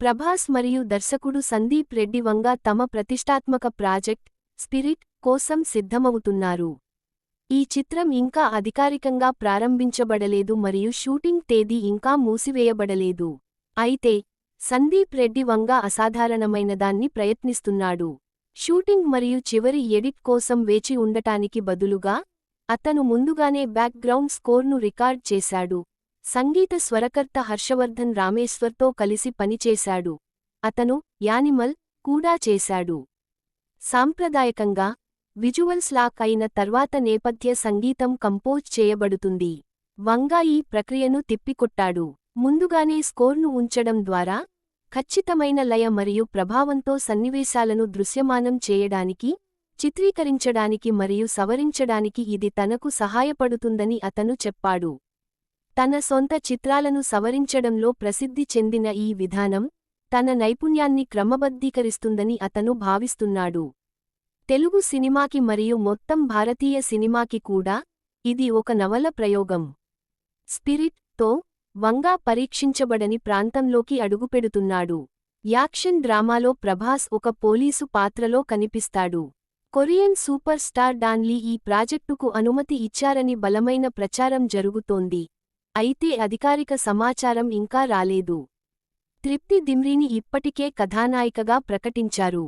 ప్రభాస్ మరియు దర్శకుడు సందీప్ రెడ్డి వంగ తమ ప్రతిష్టాత్మక ప్రాజెక్ట్ స్పిరిట్ కోసం సిద్ధమవుతున్నారు. ఈ చిత్రం ఇంకా అధికారికంగా ప్రారంభించబడలేదు మరియు షూటింగ్ తేదీ ఇంకా మూసివేయబడలేదు. అయితే సందీప్ రెడ్డి వంగ అసాధారణమైనదాన్ని ప్రయత్నిస్తున్నాడు. షూటింగ్ మరియు చివరి ఎడిట్ కోసం వేచి ఉండటానికి బదులుగా అతను ముందుగానే బ్యాక్గ్రౌండ్ స్కోర్ను రికార్డ్ చేశాడు. సంగీత స్వరకర్త హర్షవర్ధన్ రామేశ్వర్తో కలిసి పనిచేశాడు. అతను యానిమల్ కూడా చేశాడు. సాంప్రదాయకంగా విజువల్స్ లాక్ అయిన తర్వాత నేపథ్య సంగీతం కంపోజ్ చేయబడుతుంది. వంగ ఈ ప్రక్రియను తిప్పికొట్టాడు. ముందుగానే స్కోర్ను ఉంచడం ద్వారా ఖచ్చితమైన లయ మరియు ప్రభావంతో సన్నివేశాలను దృశ్యమానం చేయడానికి, చిత్రీకరించడానికి మరియు సవరించడానికి ఇది తనకు సహాయపడుతుందని అతను చెప్పాడు. తన సొంత చిత్రాలను సవరించడంలో ప్రసిద్ధి చెందిన ఈ విధానం తన నైపుణ్యాన్ని క్రమబద్ధీకరిస్తుందని అతను భావిస్తున్నాడు. తెలుగు సినిమాకి మరియు మొత్తం భారతీయ సినిమాకి కూడా ఇది ఒక నవల ప్రయోగం. స్పిరిట్ తో వంగ పరీక్షించబడని ప్రాంతంలోకి అడుగుపెడుతున్నాడు. యాక్షన్ డ్రామాలో ప్రభాస్ ఒక పోలీసు పాత్రలో కనిపిస్తాడు. Korean super star Don Lee ఈ ప్రాజెక్టుకు అనుమతి ఇచ్చారని బలమైన ప్రచారం జరుగుతోంది. అయితే అధికారిక సమాచారం ఇంకా రాలేదు. తృప్తి దిమ్రీని ఇప్పటికే కథానాయికగా ప్రకటించారు.